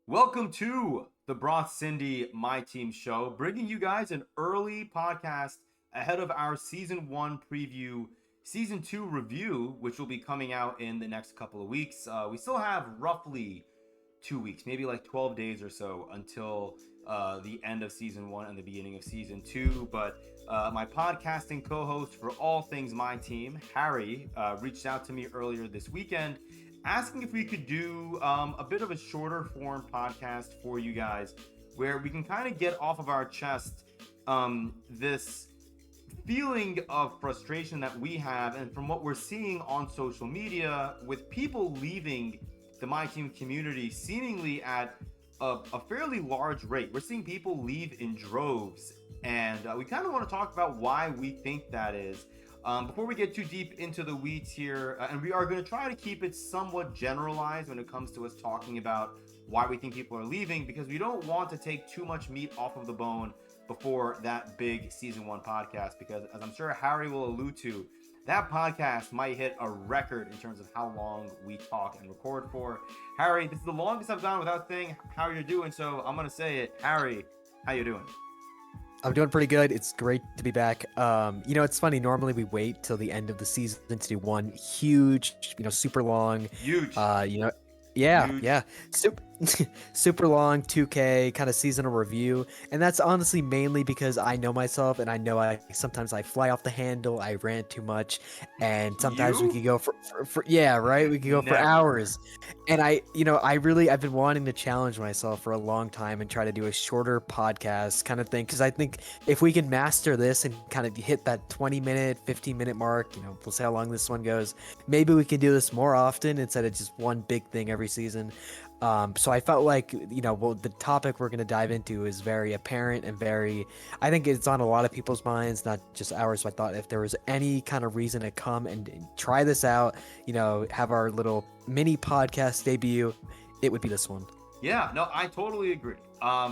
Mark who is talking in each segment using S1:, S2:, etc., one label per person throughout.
S1: Welcome to the BrothSyndi MyTeam show, bringing you guys an early podcast ahead of our season 1 preview, season 2 review, which will be coming out in the next couple of weeks. We still have roughly 2 weeks, maybe like 12 days or so until the end of season 1 and the beginning of season 2. But my podcasting co-host for all things MyTeam, Harry, reached out to me earlier this weekend asking if we could do a bit of a shorter form podcast for you guys where we can kind of get off of our chest this feeling of frustration that we have, and from what we're seeing on social media with people leaving the MyTeam community seemingly at a fairly large rate. We're seeing people leave in droves, and we kind of want to talk about why we think that is. Before we get too deep into the weeds here, and we are going to try to keep it somewhat generalized when it comes to us talking about why we think people are leaving, because we don't want to take too much meat off of the bone before that big season 1 podcast, because as I'm sure Harry will allude to, that podcast might hit a record in terms of how long we talk and record for. Harry, this is the longest I've gone without saying how you're doing, so I'm going to say it. Harry, how you doing?
S2: I'm doing pretty good. It's great to be back. It's funny. Normally we wait till the end of the season to do one huge, super long,
S1: Huge.
S2: Yeah,
S1: Huge.
S2: yeah. Super, super long 2K kind of seasonal review. And that's honestly mainly because I know myself and I know I sometimes I fly off the handle, I rant too much, and sometimes we
S1: You?
S2: could go for yeah, right? We could go for
S1: Never.
S2: hours. And I've been wanting to challenge myself for a long time and try to do a shorter podcast kind of thing, because I think if we can master this and kind of hit that 20-minute, 15-minute mark, we'll see how long this one goes. Maybe we can do this more often instead of just one big thing every season. So I felt like, the topic we're going to dive into is very apparent and I think it's on a lot of people's minds, not just ours. So I thought if there was any kind of reason to come and try this out, have our little mini podcast debut, it would be this one.
S1: Yeah, no, I totally agree.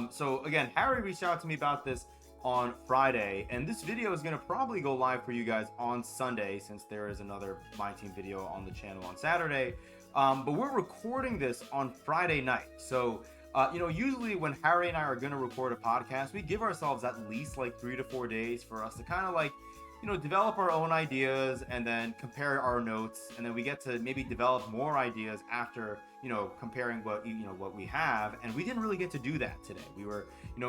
S1: So again, Harry reached out to me about this on Friday, and this video is going to probably go live for you guys on Sunday, since there is another MyTeam video on the channel on Saturday. But we're recording this on Friday night. So, usually when Harry and I are going to record a podcast, we give ourselves at least like 3 to 4 days for us to kind of like, develop our own ideas and then compare our notes. And then we get to maybe develop more ideas after, comparing what we have. And we didn't really get to do that today. We were,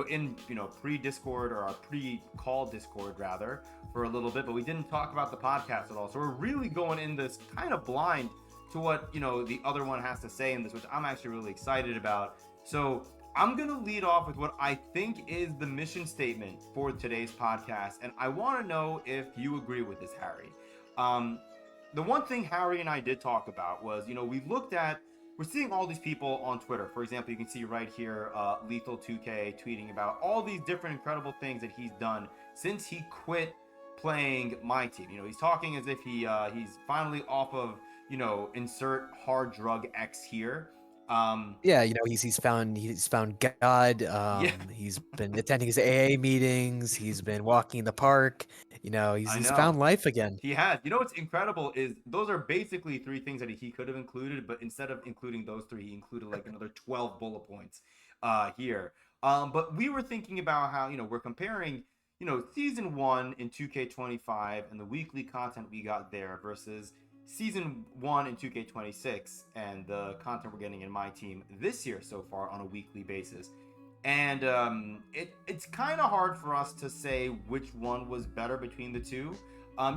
S1: in, pre-Discord, or our pre-call Discord rather, for a little bit, but we didn't talk about the podcast at all. So we're really going in this kind of blind to what the other one has to say in this, which I'm actually really excited about. So I'm gonna lead off with what I think is the mission statement for today's podcast, and I want to know if you agree with this, Harry. The one thing Harry and I did talk about was, we're seeing all these people on Twitter. For example, you can see right here, Lethal2K tweeting about all these different incredible things that he's done since he quit playing MyTeam. He's talking as if he's finally off of, insert hard drug X here.
S2: Yeah, he's found God.
S1: Yeah,
S2: He's been attending his AA meetings. He's been walking in the park.
S1: I
S2: He's
S1: know.
S2: found life again.
S1: He has. What's incredible is those are basically 3 things that he could have included, but instead of including those 3, he included like another 12 bullet points here. But we were thinking about how, we're comparing, season 1 in 2K25 and the weekly content we got there versus season 1 in 2K26 and the content we're getting in MyTeam this year so far on a weekly basis. And it's kind of hard for us to say which one was better between the two.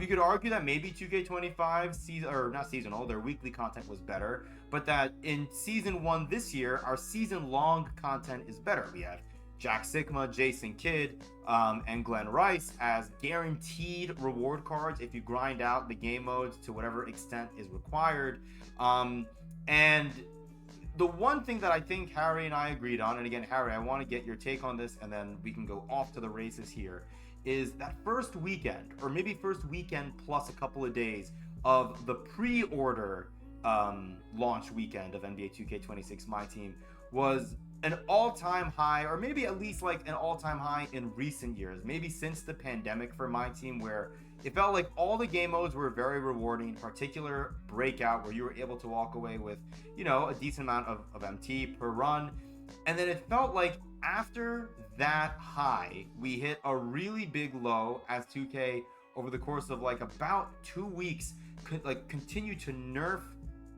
S1: You could argue that maybe 2K25 their weekly content was better, but that in season 1 this year, our season-long content is better. We have Jack Sigma, Jason Kidd, and Glenn Rice as guaranteed reward cards if you grind out the game modes to whatever extent is required. And the one thing that I think Harry and I agreed on, and again, Harry, I want to get your take on this, and then we can go off to the races here, is that first weekend, or maybe first weekend plus a couple of days of the pre-order launch weekend of NBA 2K26 MyTeam was an all-time high, or maybe at least like an all-time high in recent years, maybe since the pandemic for MyTeam, where it felt like all the game modes were very rewarding, in particular Breakout, where you were able to walk away with, a decent amount of MT per run. And then it felt like after that high, we hit a really big low as 2K over the course of like about 2 weeks could like continue to nerf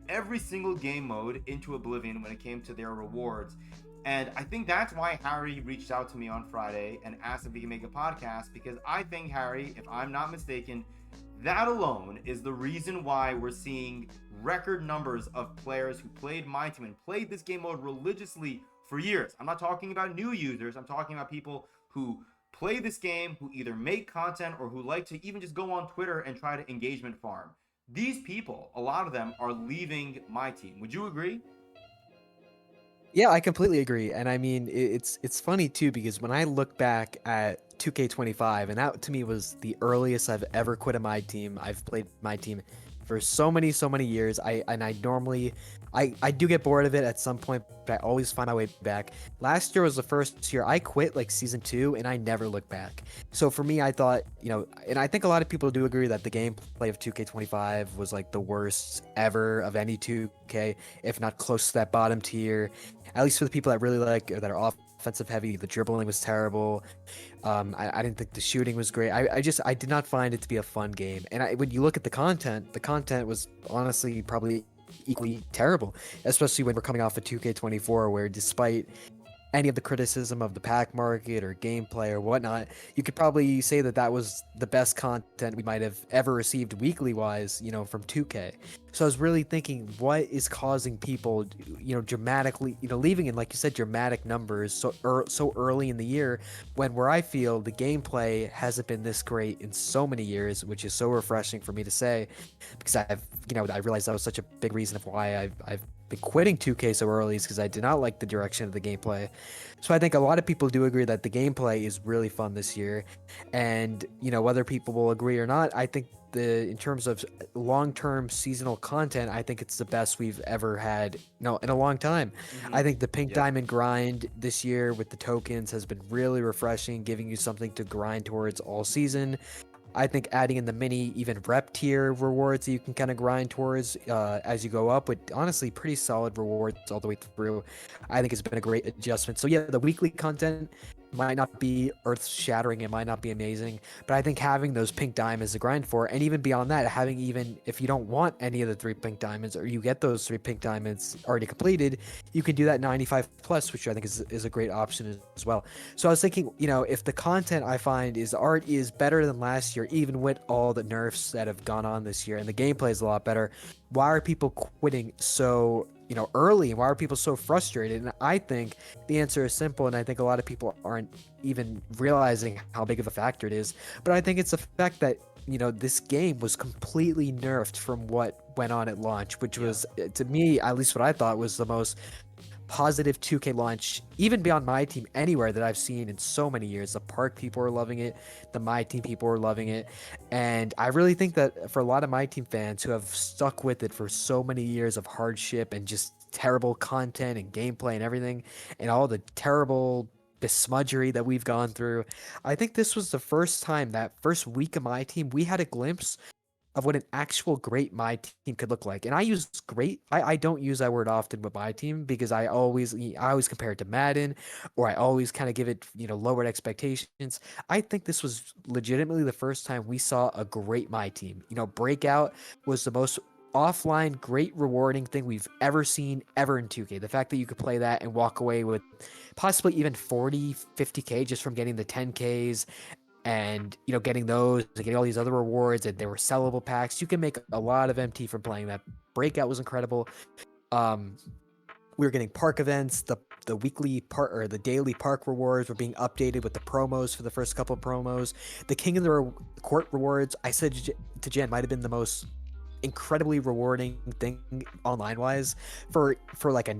S1: every single game mode into oblivion when it came to their rewards. And I think that's why Harry reached out to me on Friday and asked if we can make a podcast, because I think, Harry, if I'm not mistaken, that alone is the reason why we're seeing record numbers of players who played MyTeam and played this game mode religiously for years. I'm not talking about new users. I'm talking about people who play this game, who either make content or who like to even just go on Twitter and try to engagement farm. These people, a lot of them, are leaving MyTeam. Would you agree?
S2: Yeah, I completely agree. And I mean, it's funny too because when I look back at 2K25, and that to me was the earliest I've ever quit a MyTeam. I've played MyTeam for so many years. I normally I do get bored of it at some point, but I always find my way back. Last year was the first year I quit like season 2 and I never looked back. So for me, I thought, and I think a lot of people do agree that the gameplay of 2K25 was like the worst ever of any 2K, if not close to that bottom tier. At least for the people that really like or that are offensive heavy, the dribbling was terrible. I didn't think the shooting was great. I did not find it to be a fun game. And when you look at the content was honestly probably equally terrible, especially when we're coming off of 2K24, where despite any of the criticism of the pack market or gameplay or whatnot, you could probably say that that was the best content we might have ever received weekly wise, from 2K. So I was really thinking, what is causing people, dramatically, leaving in, like you said, dramatic numbers so early in the year, where I feel the gameplay hasn't been this great in so many years, which is so refreshing for me to say, because I realized that was such a big reason of why I've been quitting 2K so early is because I did not like the direction of the gameplay. So I think a lot of people do agree that the gameplay is really fun this year, and whether people will agree or not, I think in terms of long-term seasonal content, I think it's the best we've ever had, in a long time.
S1: Mm-hmm.
S2: I think the Pink
S1: Yep.
S2: Diamond grind this year with the tokens has been really refreshing, giving you something to grind towards all season. I think adding in the mini, even rep tier rewards that you can kind of grind towards as you go up, with honestly pretty solid rewards all the way through, I think has been a great adjustment. So yeah, the weekly content might not be earth shattering, it might not be amazing, but I think having those pink diamonds to grind for, and even beyond that, having, even if you don't want any of the 3 pink diamonds, or you get those 3 pink diamonds already completed, you can do that 95 plus, which I think is a great option as well. So I was thinking, if the content I find is art is better than last year, even with all the nerfs that have gone on this year, and the gameplay is a lot better, why are people quitting so early, and why are people so frustrated? And I think the answer is simple, and I think a lot of people aren't even realizing how big of a factor it is. But I think it's the fact that this game was completely nerfed from what went on at launch, which was, to me, at least what I thought was the most positive 2K launch, even beyond MyTeam, anywhere that I've seen in so many years. The Park people are loving it, the MyTeam people are loving it, and I really think that for a lot of MyTeam fans who have stuck with it for so many years of hardship and just terrible content and gameplay and everything, and all the terrible besmudgery that we've gone through, I think this was the first time, that first week of MyTeam, we had a glimpse of what an actual great my team could look like. And I use great. I don't use that word often with my team because I always compare it to Madden, or I always kind of give it lowered expectations. I think this was legitimately the first time we saw a great my team. Breakout was the most offline great rewarding thing we've ever seen ever in 2K. The fact that you could play that and walk away with possibly even 40 50k just from getting the 10ks, and getting those and getting all these other rewards, and there were sellable packs. You can make a lot of MT from playing that. Breakout was incredible. um we were getting park events, the weekly park or the daily park rewards were being updated with the promos for the first couple of promos. The king of the court rewards, I said to Jen, might have been the most incredibly rewarding thing online wise for like a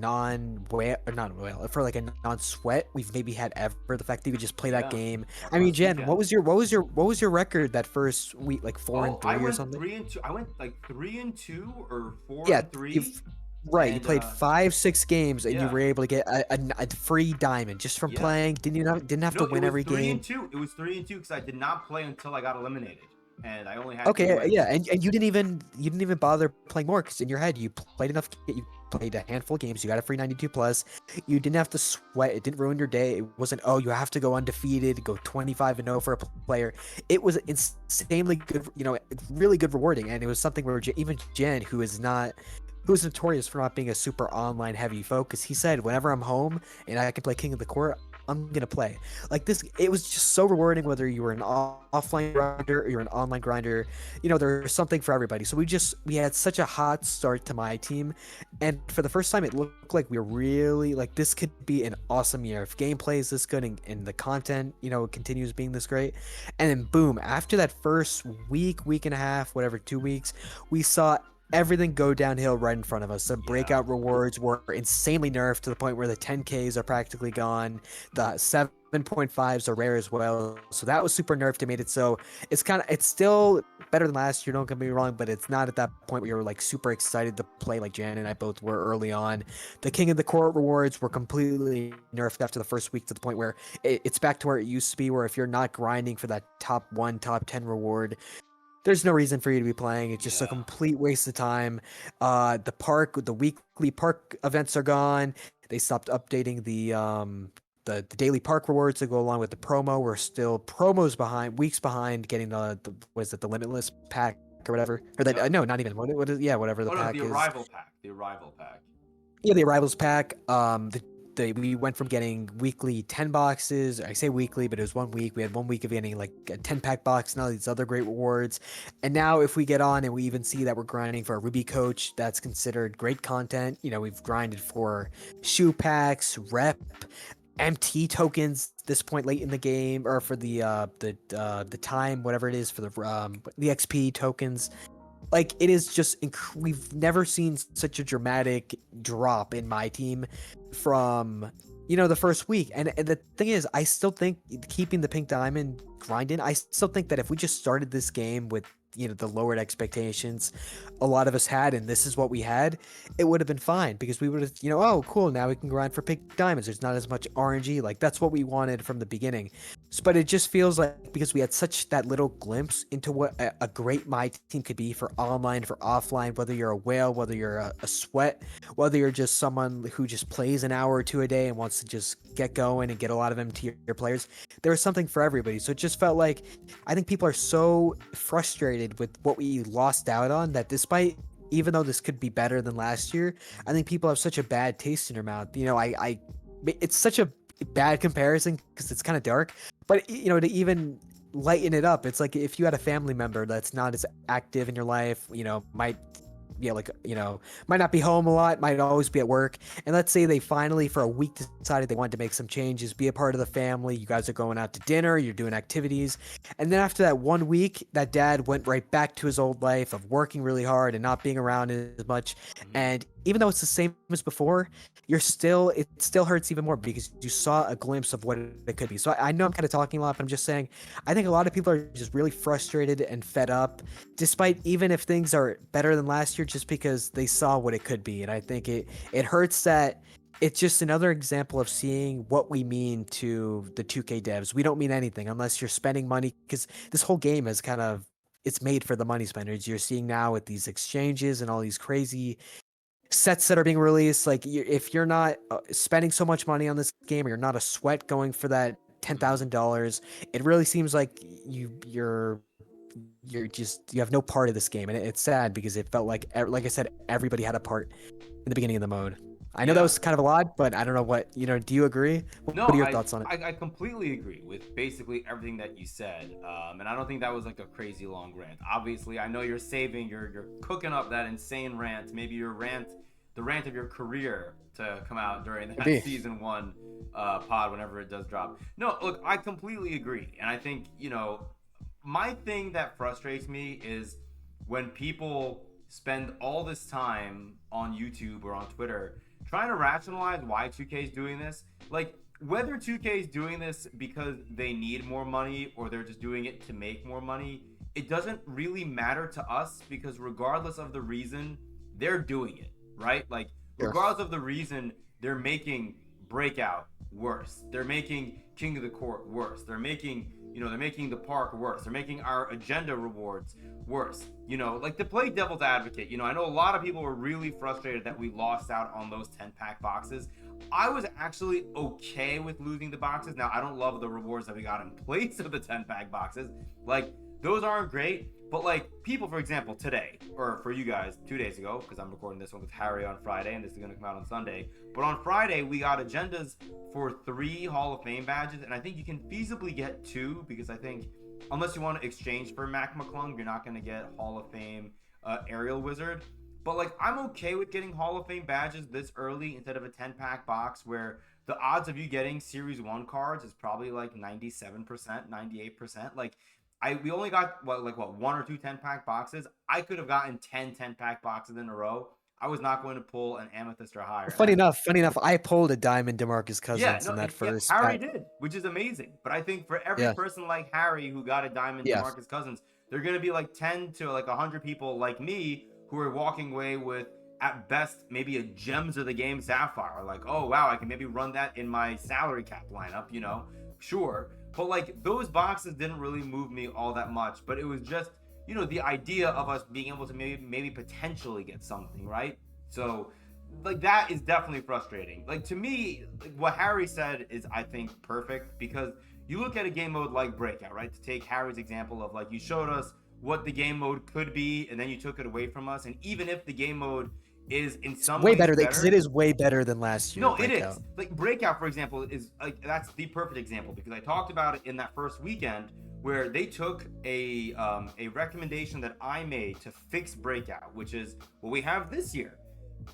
S2: for like a non-sweat we've maybe had ever. The fact that you could just play that
S1: Yeah.
S2: game. I mean, Jen, what was your record that first week, like 4 and 3
S1: I
S2: or
S1: went
S2: something?
S1: 3-2. I went like 3-2 or four
S2: Yeah,
S1: and three,
S2: you've right. You
S1: and
S2: played 5 6 games and you
S1: yeah,
S2: were able to get a free diamond just from
S1: yeah.
S2: playing. Didn't have to
S1: No, it
S2: win
S1: was
S2: every
S1: three
S2: game.
S1: and two. It was 3-2 because I did not play until I got eliminated, and I only had 2
S2: Okay,
S1: wins.
S2: yeah, and you didn't even bother playing more because in your head you played enough. You played a handful of games, you got a free 92 plus. You didn't have to sweat. It didn't ruin your day. It wasn't, oh, you have to go undefeated, go 25-0 for a player. It was insanely good, really good rewarding. And it was something where even Jen, who's notorious for not being a super online heavy focus, he said, whenever I'm home and I can play King of the Court, I'm gonna play. Like this, it was just so rewarding whether you were an offline grinder or you're an online grinder. There's something for everybody. So we had such a hot start to my team, and for the first time, it looked like we were really like this could be an awesome year if gameplay is this good and the content continues being this great. And then boom, after that first week and a half, whatever, 2 weeks, we saw everything go downhill right in front of us. The breakout rewards were insanely nerfed to the point where the 10Ks are practically gone. The 7.5s are rare as well. So that was super nerfed. It made it so it's still better than last year, don't get me wrong, but it's not at that point where you're like super excited to play like Jan and I both were early on. The King of the Court rewards were completely nerfed after the first week to the point where it's back to where it used to be, where if you're not grinding for that top 1, top 10 reward, there's no reason for you to be playing. It's just a complete waste of time. The weekly park events are gone. They stopped updating the daily park rewards to go along with the promo. We're still weeks behind getting the limitless pack or whatever. Or that no, not even what is whatever the pack
S1: the
S2: is.
S1: arrival pack. The arrival pack.
S2: Yeah, the arrivals pack. We went from getting weekly 10 boxes. I say weekly, but it was 1 week. We had 1 week of getting like a 10-pack box and all these other great rewards. And now if we get on and we even see that we're grinding for a Ruby coach, that's considered great content. We've grinded for shoe packs, rep, MT tokens this point late in the game, or for the time, whatever it is, for the XP tokens. Like, it is just we've never seen such a dramatic drop in my team from the first week. And the thing is, I still think keeping the pink diamond grinding, I still think that if we just started this game with the lowered expectations a lot of us had, and this is what we had, it would have been fine, because we would have oh cool, now we can grind for pink diamonds, there's not as much RNG. Like, that's what we wanted from the beginning. But it just feels like, because we had such that little glimpse into what a great my team could be for online, for offline, whether you're a whale, whether you're a sweat, whether you're just someone who just plays an hour or two a day and wants to just get going and get a lot of MT players, there was something for everybody. So it just felt like, I think people are so frustrated with what we lost out on, that despite, even though this could be better than last year, I think people have such a bad taste in their mouth. It's such a bad comparison because it's kind of dark, but to even lighten it up, it's like if you had a family member that's not as active in your life, might not be home a lot, might always be at work, and let's say they finally for a week decided they wanted to make some changes, be a part of the family. You guys are going out to dinner, you're doing activities, and then after that 1 week, that dad went right back to his old life of working really hard and not being around as much. And even though it's the same as before, it still hurts even more because you saw a glimpse of what it could be. So I know I'm kind of talking a lot, but I'm just saying, I think a lot of people are just really frustrated and fed up, despite even if things are better than last year, just because they saw what it could be. And I think it hurts that it's just another example of seeing what we mean to the 2K devs. We don't mean anything unless you're spending money, because this whole game is it's made for the money spenders. You're seeing now with these exchanges and all these crazy sets that are being released, like if you're not spending so much money on this game, or you're not a sweat going for that $10,000, it really seems like you have no part of this game. And it's sad, because it felt like I said, everybody had a part in the beginning of the mode. I know that was kind of a lot, but I don't know what, do you agree?
S1: No,
S2: what are your thoughts on it?
S1: I completely agree with basically everything that you said. And I don't think that was like a crazy long rant. Obviously, I know you're cooking up that insane rant, maybe the rant of your career, to come out during that season 1 pod whenever it does drop. No, look, I completely agree. And I think, my thing that frustrates me is when people spend all this time on YouTube or on Twitter trying to rationalize why 2K is doing this. Like, whether 2K is doing this because they need more money or they're just doing it to make more money, it doesn't really matter to us, because regardless of the reason, they're doing it, right? Like, regardless of the reason, they're making Breakout worse. They're making King of the Court worse. They're making They're making the park worse. They're making our agenda rewards worse. Like, to play devil's advocate, I know a lot of people were really frustrated that we lost out on those 10-pack boxes. I was actually okay with losing the boxes. Now, I don't love the rewards that we got in place of the 10-pack boxes. Like, those aren't great. But, like, people, for example, today, or for you guys, 2 days ago, because I'm recording this one with Harry on Friday, and this is going to come out on Sunday. But on Friday, we got agendas for 3 Hall of Fame badges, and I think you can feasibly get 2, because I think, unless you want to exchange for Mac McClung, you're not going to get Hall of Fame Aerial Wizard. But, like, I'm okay with getting Hall of Fame badges this early instead of a 10-pack box where the odds of you getting Series 1 cards is probably, like, 97%, 98%. Like, we only got, 1 or 2 10-pack boxes. I could have gotten 10 10-pack boxes in a row. I was not going to pull an Amethyst or higher.
S2: Funny enough, I pulled a Diamond DeMarcus Cousins in that first.
S1: Yeah, Harry did, which is amazing. But I think for every person like Harry who got a Diamond DeMarcus Cousins, there are going to be like 10 to like 100 people like me who are walking away with, at best, maybe a Gems of the Game Sapphire. Like, oh, wow, I can maybe run that in my salary cap lineup, Sure. But, like, those boxes didn't really move me all that much. But it was just, the idea of us being able to maybe potentially get something, right? So, like, that is definitely frustrating. Like, to me, like, what Harry said is, I think, perfect. Because you look at a game mode like Breakout, right? To take Harry's example of, like, you showed us what the game mode could be, and then you took it away from us. And even if the game mode is in some
S2: way
S1: ways
S2: better, because it is way better than last year.
S1: No, it is. Like, Breakout, for example, is like, that's the perfect example, because I talked about it in that first weekend where they took a recommendation that I made to fix Breakout, which is what we have this year.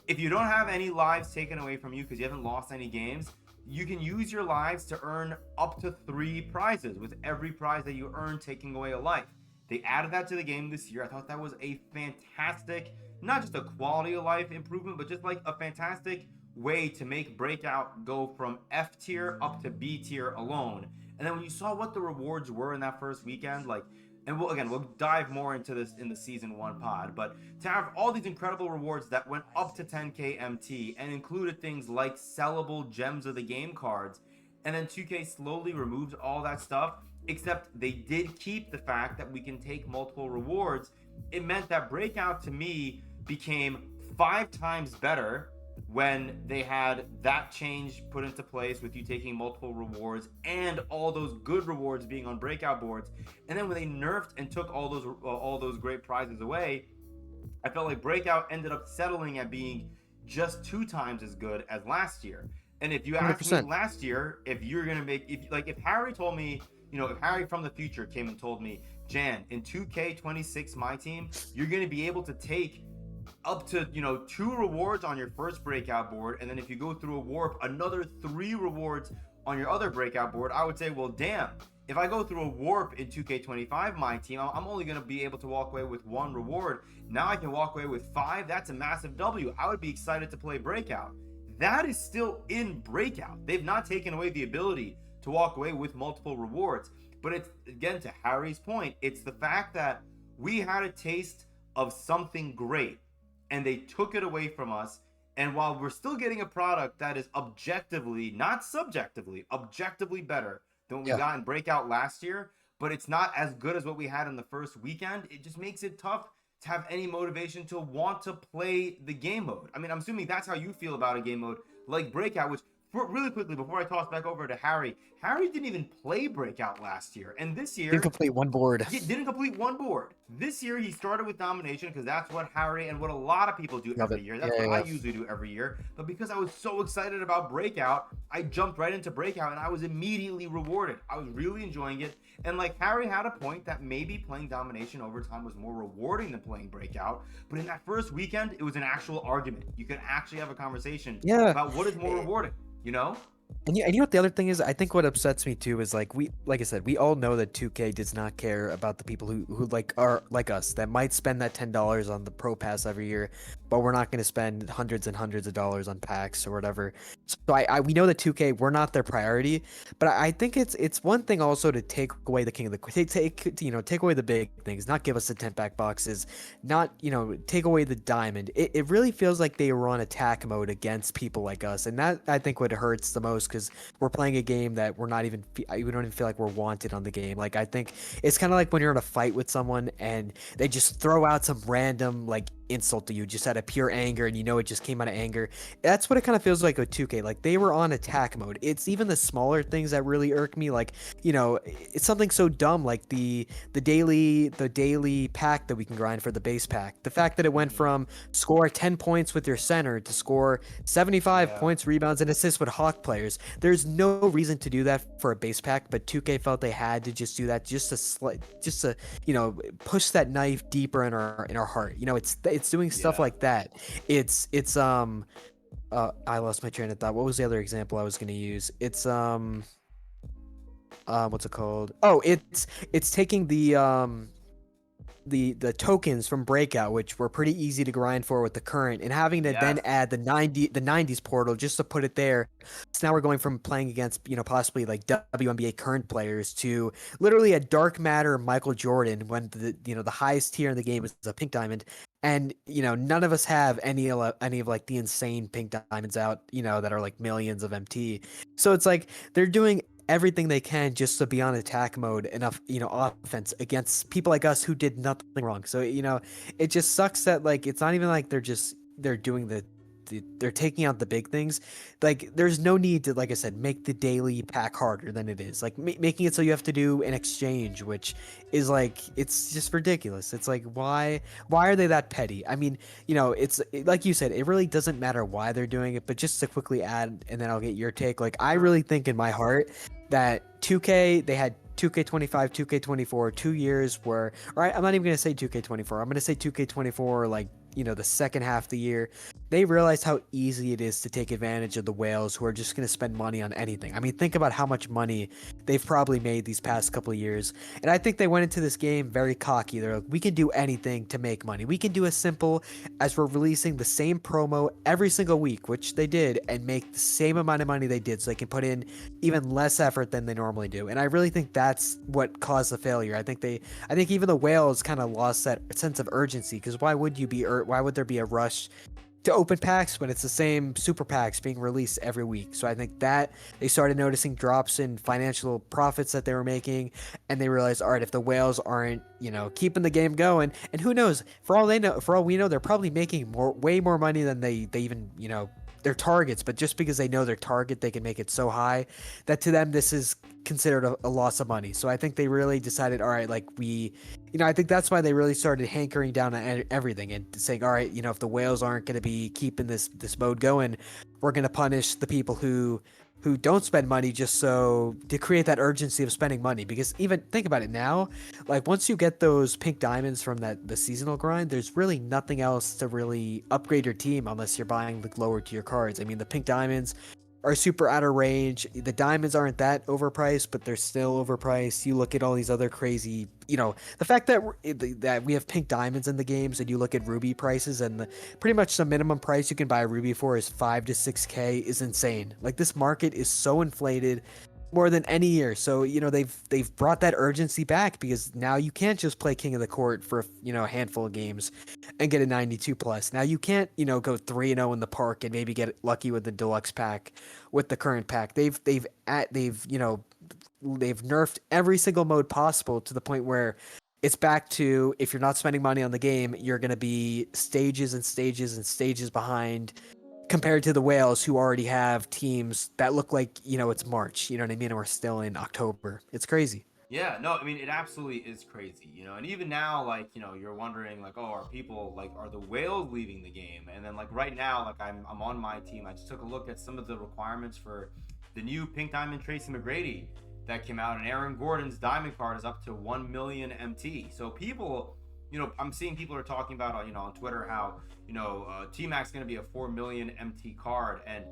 S1: If you don't have any lives taken away from you because you haven't lost any games, you can use your lives to earn up to 3 prizes, with every prize that you earn taking away a life. They added that to the game this year. I thought that was a fantastic, not just a quality of life improvement, but just like a fantastic way to make Breakout go from F tier up to B tier alone. And then when you saw what the rewards were in that first weekend, like, and we'll dive more into this in the season 1 pod, but to have all these incredible rewards that went up to 10k MT and included things like sellable Gems of the Game cards, and then 2K slowly removed all that stuff, except they did keep the fact that we can take multiple rewards. It meant that Breakout, to me, became 5 times better when they had that change put into place with you taking multiple rewards and all those good rewards being on Breakout boards. And then when they nerfed and took all those great prizes away, I felt like Breakout ended up settling at being just 2 times as good as last year. And if you asked me last year, if you're gonna make, if Harry told me, if Harry from the future came and told me, Jan, in 2K26 MyTeam, you're gonna be able to take up to 2 rewards on your first Breakout board, and then if you go through a warp, another 3 rewards on your other Breakout board, I would say, well, damn, if I go through a warp in 2K25 MyTeam, I'm only going to be able to walk away with 1 reward. Now I can walk away with 5. That's a massive W. I would be excited to play Breakout. That is still in Breakout. They've not taken away the ability to walk away with multiple rewards. But it's, again, to Harry's point, it's the fact that we had a taste of something great, and they took it away from us. And while we're still getting a product that is objectively, not subjectively, objectively better than what we got in Breakout last year, but it's not as good as what we had in the first weekend, it just makes it tough to have any motivation to want to play the game mode. I mean, I'm assuming that's how you feel about a game mode like Breakout, which, really quickly, before I toss back over to Harry didn't even play Breakout last year. And this year...
S2: Didn't complete 1 board.
S1: He didn't complete 1 board. This year, he started with Domination, because that's what Harry and what a lot of people do every year. That's what I usually do every year. But because I was so excited about Breakout, I jumped right into Breakout, and I was immediately rewarded. I was really enjoying it. And, like, Harry had a point that maybe playing Domination over time was more rewarding than playing Breakout. But in that first weekend, it was an actual argument. You could actually have a conversation about what is more rewarding. And
S2: you know what the other thing is? I think what upsets me too is, like I said, we all know that 2K does not care about the people who like are like us, that might spend that $10 on the Pro Pass every year. but we're not going to spend hundreds and hundreds of dollars on packs or whatever. So we know that 2K, we're not their priority, but I think it's one thing also to take away the king of the take away the big things, not give us the 10 pack boxes, not take away the diamond. It really feels like they were on attack mode against people like us, and that I think what hurts the most, because we're playing a game that we don't even feel like we're wanted on the game. Like, I think it's kind of like when you're in a fight with someone and they just throw out some random like insult to you just out of pure anger, and it just came out of anger. That's what it kind of feels like with 2K. Like, they were on attack mode. It's even the smaller things that really irk me, like it's something so dumb like the daily pack that we can grind for the base pack. The fact that it went from score 10 points with your center to score 75 points, rebounds, and assists with Hawk players. There's no reason to do that for a base pack, but 2K felt they had to just do that just to push that knife deeper in our heart. It's doing stuff like that. It's I lost my train of thought. What was the other example I was going to use? It's what's it called? Oh, it's taking the tokens from Breakout, which were pretty easy to grind for with the current, and having to then add the 90s portal just to put it there. So now we're going from playing against possibly like WNBA current players to literally a dark matter Michael Jordan, when the highest tier in the game is a pink diamond, and none of us have any of like the insane pink diamonds out that are like millions of MT. So it's like they're doing everything they can just to be on attack mode enough, offense against people like us who did nothing wrong. So, it just sucks that like it's not even like they're doing they're taking out the big things. Like, there's no need to, like I said, make the daily pack harder than it is. Like, making it so you have to do an exchange, which is like, it's just ridiculous. It's like, why are they that petty? I mean, it's like you said, it really doesn't matter why they're doing it. But just to quickly add, and then I'll get your take. Like, I really think in my heart that 2K, they had 2K25, 2K24, 2 years where, I'm not even going to say 2K24. I'm going to say 2K24, like, the second half of the year. They realized how easy it is to take advantage of the whales who are just going to spend money on anything. I mean, think about how much money they've probably made these past couple of years. And I think they went into this game very cocky. They're like, we can do anything to make money. We can do as simple as we're releasing the same promo every single week, which they did, and make the same amount of money they did, so they can put in even less effort than they normally do. And I really think that's what caused the failure. I think even the whales kind of lost that sense of urgency, because why would there be a rush to open packs when it's the same super packs being released every week? So I think that they started noticing drops in financial profits that they were making, and they realized, all right, if the whales aren't, keeping the game going, and who knows, for all we know, they're probably making way more money than they even, their targets, but just because they know their target, they can make it so high that to them this is considered a loss of money. So I think they really decided, all right, like I think that's why they really started hankering down on everything and saying, all right, if the whales aren't going to be keeping this mode going, we're going to punish the people who don't spend money, just so to create that urgency of spending money. Because even think about it now, like once you get those pink diamonds from the seasonal grind, there's really nothing else to really upgrade your team unless you're buying the lower tier cards. I mean, the pink diamonds are super out of range. The diamonds aren't that overpriced, but they're still overpriced. You look at all these other crazy, the fact that we have pink diamonds in the games, and you look at ruby prices, and pretty much the minimum price you can buy a ruby for is 5 to 6K is insane. Like, this market is so inflated more than any year. So they've brought that urgency back, because now you can't just play King of the Court for a handful of games and get a 92 plus. Now you can't go 3-0 in the park and maybe get lucky with the deluxe pack with the current pack. They've nerfed every single mode possible, to the point where it's back to, if you're not spending money on the game, you're going to be stages and stages and stages behind, compared to the whales, who already have teams that look like, it's March, you know what I mean? And we're still in October. It's crazy.
S1: Yeah, no, I mean, it absolutely is crazy, and even now, like, you're wondering, like, oh, are the whales leaving the game? And then, like, right now, like, I'm on MyTeam. I just took a look at some of the requirements for the new Pink Diamond Tracy McGrady that came out, and Aaron Gordon's diamond card is up to 1 million MT. So people, I'm seeing people are talking about, on Twitter, how, T-Mac's going to be a 4 million MT card. And,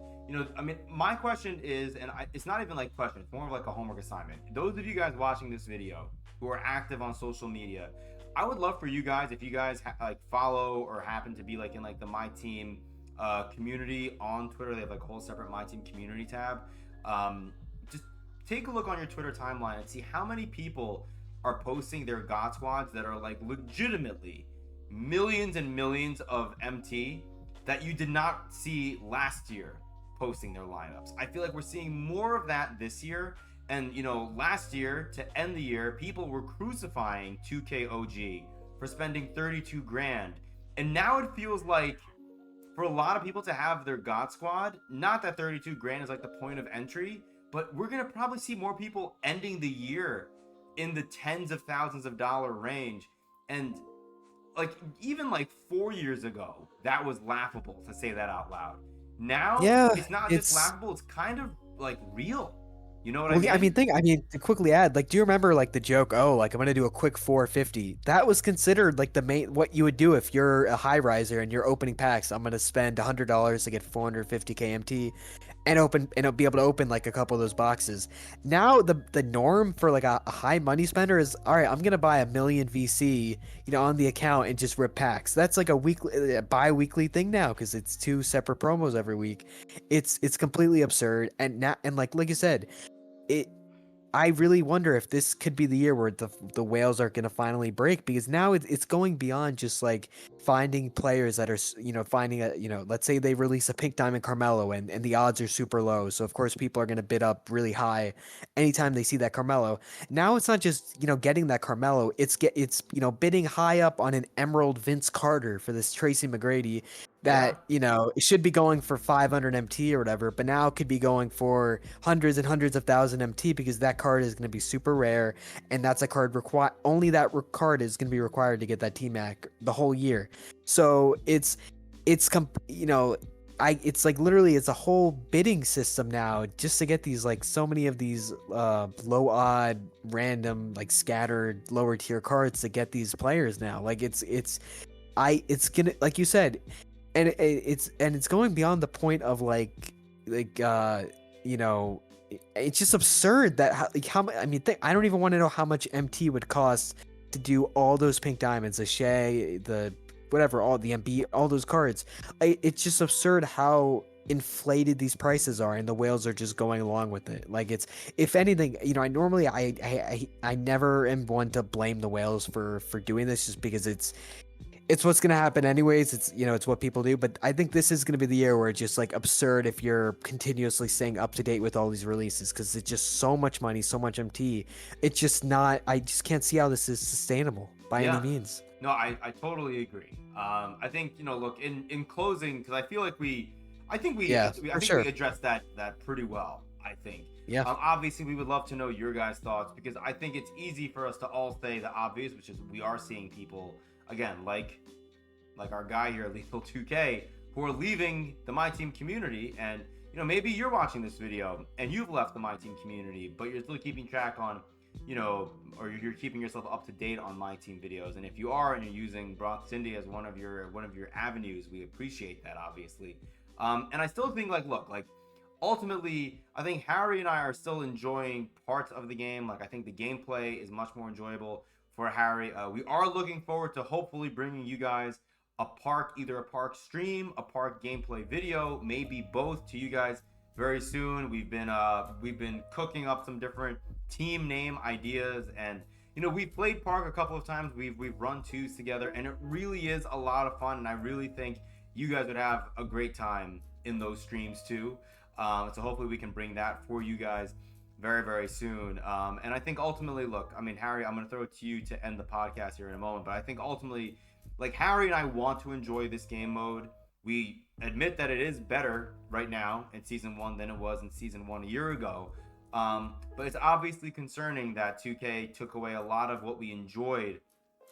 S1: I mean, my question is, and it's not even like a question, it's more of like a homework assignment. Those of you guys watching this video who are active on social media, I would love for you guys, if you guys like follow or happen to be like in like the My Team community on Twitter. They have like a whole separate My Team community tab. Just take a look on your Twitter timeline and see how many people are posting their God squads that are like legitimately millions and millions of MT that you did not see last year posting their lineups. I feel like we're seeing more of that this year. And, you know, last year, to end the year, people were crucifying 2K OG for spending 32 grand. And now it feels like for a lot of people to have their God Squad, not that 32 grand is like the point of entry, but we're going to probably see more people ending the year in the tens of thousands of dollar range. And like even like 4 years ago, that was laughable to say that out loud. Now
S2: Yeah,
S1: it's not just
S2: it's
S1: laughable, it's kind of like real. You know what I
S2: well, yeah,
S1: mean?
S2: I mean, to quickly add, like, do you remember like the joke? Oh, like I'm gonna do a quick 450. That was considered like the main what you would do if you're a high riser and you're opening packs. I'm gonna spend $100 to get 450 KMT, and be able to open like a couple of those boxes. Now the norm for like a high money spender is all right. I'm gonna buy a million VC, on the account and just rip packs. That's like a weekly, bi-weekly thing now because it's two separate promos every week. It's completely absurd, and now and like you said it I really wonder if this could be the year where the whales are going to finally break, because now it's going beyond just like finding players that are finding a let's say they release a pink diamond Carmelo, and the odds are super low, so of course people are going to bid up really high anytime they see that Carmelo. Now it's not just getting that Carmelo, it's bidding high up on an Emerald Vince Carter for this Tracy McGrady
S1: Yeah.
S2: that it should be going for 500 MT or whatever, but now it could be going for hundreds and hundreds of thousand MT because that card is going to be super rare, and that's a card only that card is going to be required to get that T-Mac the whole year. So it's like literally it's a whole bidding system now just to get these like so many of these low odd random like scattered lower tier cards to get these players now. Like it's gonna, like you said, and it's going beyond the point of you know it's just absurd that I don't even want to know how much MT would cost to do all those pink diamonds, the Shea, the whatever, all the MB, all those cards. It's just absurd how inflated these prices are, and the whales are just going along with it. Like, it's, if anything, I normally I never am one to blame the whales for doing this, just because it's what's gonna happen anyways. It's what people do. But I think this is gonna be the year where it's just like absurd if you're continuously staying up to date with all these releases, because it's just so much money, so much MT. It's just not. I just can't see how this is sustainable by any
S1: Yeah.
S2: means.
S1: No, I totally agree. I think, look, in closing, because I feel like I think we
S2: Yeah, for sure.
S1: we addressed that pretty well. I think.
S2: Yeah.
S1: Obviously, we would love to know your guys' thoughts, because I think it's easy for us to all say the obvious, which is we are seeing people again like our guy here, Lethal 2K, who are leaving the My Team community. And maybe you're watching this video and you've left the My Team community, but you're still keeping track on or you're keeping yourself up to date on My Team videos. And if you are, and you're using BrothSyndi as one of your avenues, we appreciate that, obviously. And I still think, look, ultimately, I think Harry and I are still enjoying parts of the game. Like, I think the gameplay is much more enjoyable for Harry. We are looking forward to hopefully bringing you guys either a park stream, a park gameplay video, maybe both, to you guys very soon. We've been cooking up some different team name ideas, and we've played park a couple of times. We've run twos together, and it really is a lot of fun, and I really think you guys would have a great time in those streams too. So hopefully we can bring that for you guys very, very soon. And I think ultimately, look, Harry, I'm going to throw it to you to end the podcast here in a moment, but I think ultimately, Harry and I want to enjoy this game mode. We admit that it is better right now in Season 1 than it was in Season 1 a year ago. But it's obviously concerning that 2K took away a lot of what we enjoyed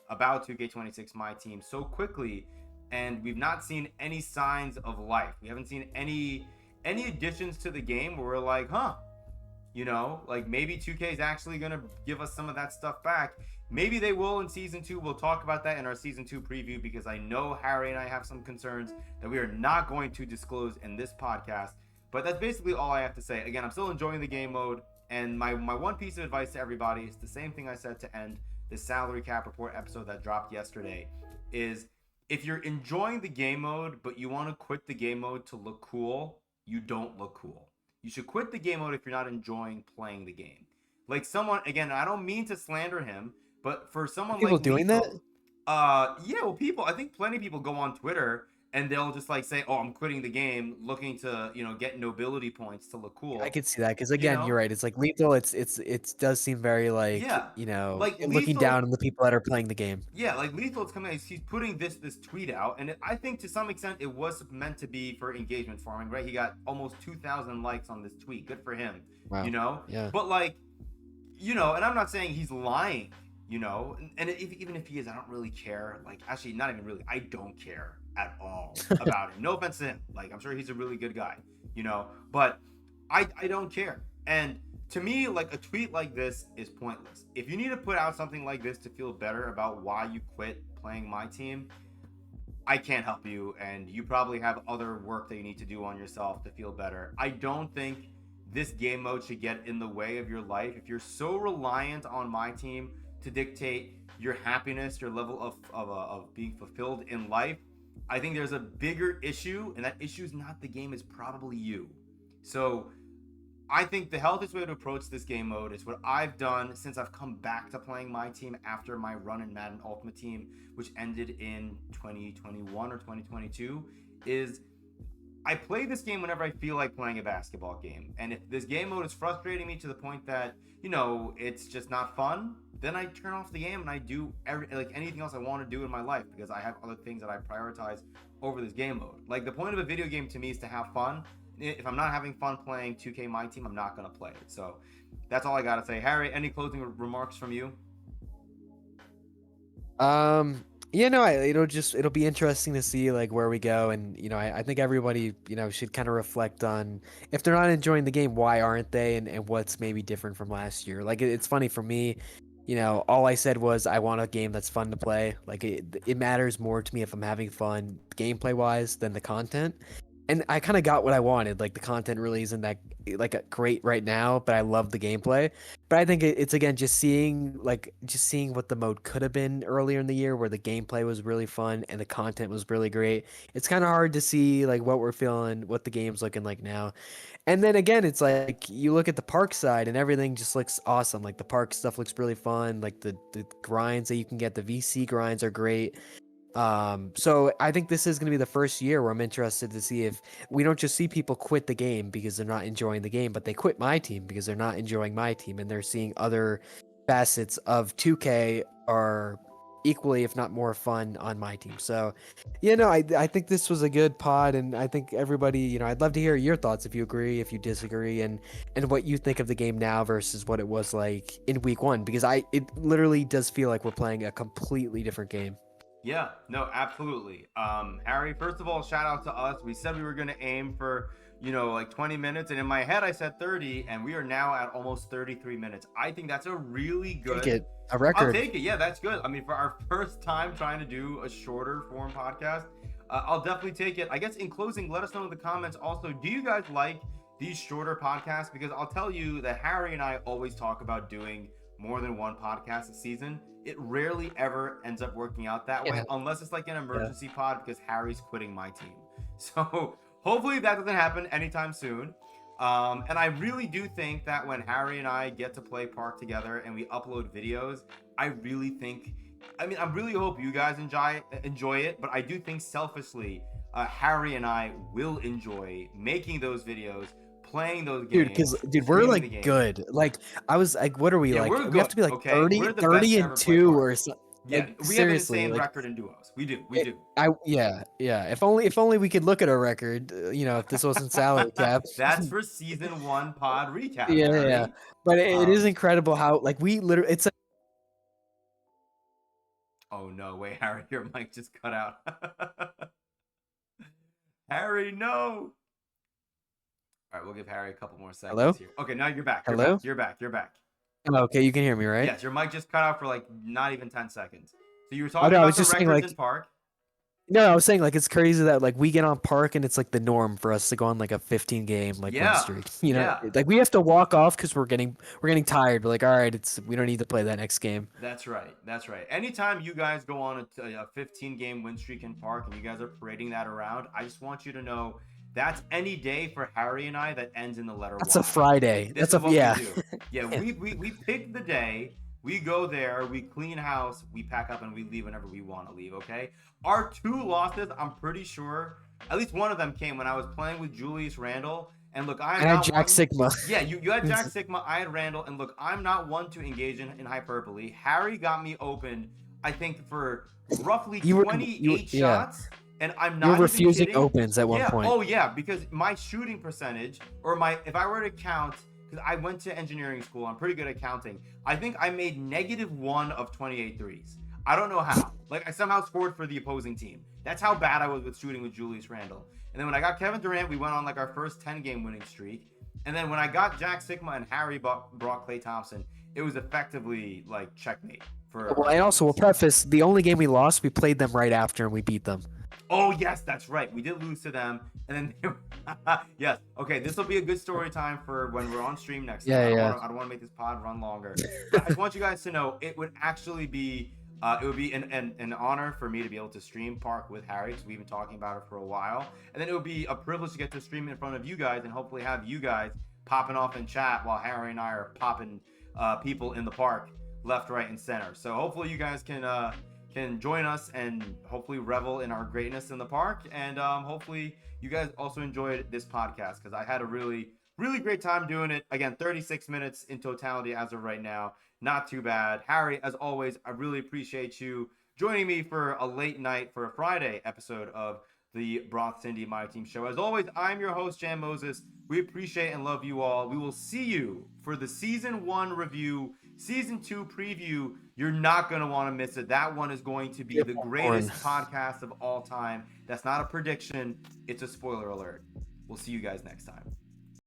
S1: about 2K26 My Team so quickly, and we've not seen any signs of life. We haven't seen any additions to the game where we're like, maybe 2K is actually going to give us some of that stuff back. Maybe they will in Season 2. We'll talk about that in our Season 2 preview, because I know Harry and I have some concerns that we are not going to disclose in this podcast. But that's basically all I have to say. Again, I'm still enjoying the game mode, and my one piece of advice to everybody is the same thing I said to end the salary cap report episode that dropped yesterday, is if you're enjoying the game mode but you want to quit the game mode to look cool, you don't look cool. You should quit the game mode if you're not enjoying playing the game. Like someone, again, I don't mean to slander him, but for someone
S2: People
S1: like
S2: doing
S1: Lethal,
S2: that?
S1: yeah, well, people, I think plenty of people go on Twitter and they'll just like say, "Oh, I'm quitting the game, looking to get nobility points to look
S2: I
S1: cool."
S2: could see that because
S1: You
S2: again, you're
S1: know?
S2: right. It's like Lethal. It does seem very like
S1: Yeah, like
S2: looking
S1: Lethal.
S2: down on the people that are playing the game.
S1: Yeah, like Lethal's coming. He's putting this tweet out, and I think to some extent it was meant to be for engagement farming, right? He got almost 2,000 likes on this tweet. Good for him.
S2: Wow.
S1: You know.
S2: Yeah.
S1: But like, and I'm not saying he's lying. And even if he is, I don't really care. Like, actually, not even really. I don't care at all about him. No offense to him. Like, I'm sure he's a really good guy. But I don't care. And to me, like, a tweet like this is pointless. If you need to put out something like this to feel better about why you quit playing MyTeam, I can't help you, and you probably have other work that you need to do on yourself to feel better. I don't think this game mode should get in the way of your life. If you're so reliant on MyTeam to dictate your happiness, your level of being fulfilled in life, I think there's a bigger issue, and that issue is not the game, it's probably you. So I think the healthiest way to approach this game mode is what I've done since I've come back to playing MyTeam after my run in Madden Ultimate Team, which ended in 2021 or 2022, is I play this game whenever I feel like playing a basketball game. And if this game mode is frustrating me to the point that, it's just not fun, then I turn off the game and I do anything else I want to do in my life because I have other things that I prioritize over this game mode. Like, the point of a video game to me is to have fun. If I'm not having fun playing 2K MyTeam, I'm not going to play it. So that's all I got to say. Harry, any closing remarks from you?
S2: It'll be interesting to see like where we go, and I think everybody should kind of reflect on if they're not enjoying the game, why aren't they, and what's maybe different from last year. Like it's funny for me, all I said was I want a game that's fun to play. Like it matters more to me if I'm having fun gameplay wise than the content. And I kind of got what I wanted. Like the content really isn't that great right now, but I love the gameplay. But I think it's again just seeing what the mode could have been earlier in the year, where the gameplay was really fun and the content was really great. It's kind of hard to see like what we're feeling, what the game's looking like now. And then again, it's like you look at the park side and everything just looks awesome. Like the park stuff looks really fun. Like the grinds that you can get, the VC grinds are great. So I think this is going to be the first year where I'm interested to see if we don't just see people quit the game because they're not enjoying the game, but they quit MyTeam because they're not enjoying MyTeam and they're seeing other facets of 2K are equally, if not more fun on MyTeam. So, I think this was a good pod, and I think everybody, I'd love to hear your thoughts if you agree, if you disagree, and what you think of the game now versus what it was like in week one, because it literally does feel like we're playing a completely different game.
S1: Yeah, no, absolutely. Harry, first of all, shout out to us. We said we were going to aim for, like 20 minutes. And in my head, I said 30, and we are now at almost 33 minutes. I think that's a really good...
S2: Take it. A record.
S1: I'll take it. Yeah, that's good. I mean, for our first time trying to do a shorter form podcast, I'll definitely take it. I guess in closing, let us know in the comments also, do you guys like these shorter podcasts? Because I'll tell you that Harry and I always talk about doing more than one podcast a season. It rarely ever ends up working out that way, unless it's like an emergency pod because Harry's quitting MyTeam. So hopefully that doesn't happen anytime soon. And I really do think that when Harry and I get to play Park together and we upload videos, I really hope you guys enjoy it, but I do think selfishly, Harry and I will enjoy making those videos, playing those games.
S2: Dude, we're like good. Like I was like, what are we like? We have to be like
S1: okay?
S2: 30 and 2 or something.
S1: Yeah,
S2: like,
S1: we have the
S2: seriously,
S1: same
S2: like,
S1: record in duos. We do.
S2: Yeah. If only we could look at our record. If this wasn't salary cap.
S1: That's for season 1 pod recap.
S2: Yeah. But it is incredible how like we literally. It's.
S1: Oh no! Wait, Harry, your mic just cut out. Harry, no. All right, we'll give Harry a couple more seconds.
S2: Hello?
S1: Here. Okay, now you're back.
S2: Hello?
S1: You're back.
S2: Okay, you can hear me, right?
S1: Yes, your mic just cut out for like not even 10 seconds. So you were talking about the records in Park.
S2: No, I was saying like it's crazy that like we get on park and it's like the norm for us to go on like a 15 game like win
S1: Yeah,
S2: streak.
S1: yeah.
S2: Like we have to walk off because we're getting tired. We're like, all right, it's we don't need to play that next game.
S1: That's right. That's right. Anytime you guys go on a 15 game win streak in Park and you guys are parading that around, I just want you to know that's any day for Harry and I that ends in the letter
S2: That's a
S1: Y.
S2: Friday.
S1: This
S2: That's
S1: is
S2: a
S1: what we
S2: yeah.
S1: do. Yeah, we pick the day, we go there, we clean house, we pack up, and we leave whenever we want to leave, okay? Our 2 losses, I'm pretty sure, at least one of them came when I was playing with Julius Randle. And look, I am
S2: And I
S1: not
S2: Jack
S1: one.
S2: Sigma.
S1: Yeah, you had Jack Sigma, I had Randall, and look, I'm not one to engage in hyperbole. Harry got me open, I think, for roughly
S2: You were
S1: 28
S2: yeah.
S1: shots, and I'm
S2: You were
S1: not even
S2: refusing
S1: kidding.
S2: opens at one
S1: Yeah,
S2: point.
S1: oh yeah, because my shooting percentage, or my, if I were to count, because I went to engineering school, I'm pretty good at counting. I think I made -1 of 28 threes. I don't know how. Like, I somehow scored for the opposing team. That's how bad I was with shooting with Julius Randle. And then when I got Kevin Durant, we went on like our first 10 game winning streak. And then when I got Jack Sigma and Harry brought Klay Thompson, it was effectively like checkmate for
S2: Well,
S1: our
S2: and also we'll
S1: teams.
S2: preface the only game we lost, we played them right after and we beat them.
S1: Oh yes, that's right. We did lose to them, and then yes. Okay, this will be a good story time for when we're on stream next time.
S2: Yeah, yeah.
S1: I don't want to make this pod run longer. But I just want you guys to know it would actually be it would be an honor for me to be able to stream Park with Harry, because we've been talking about it for a while, and then it would be a privilege to get to stream in front of you guys and hopefully have you guys popping off in chat while Harry and I are popping people in the park left, right, and center. So hopefully you guys can join us and hopefully revel in our greatness in the park. And hopefully you guys also enjoyed this podcast, because I had a really, really great time doing it. Again, 36 minutes in totality as of right now. Not too bad. Harry, as always, I really appreciate you joining me for a late night for a Friday episode of the BrothSyndi MyTeam show. As always, I'm your host, Jan Moses. We appreciate and love you all. We will see you for the season 1 review, season 2 preview. You're not going to want to miss it. That one is going to be the greatest podcast of all time. That's not a prediction, it's a spoiler alert. We'll see you guys next time.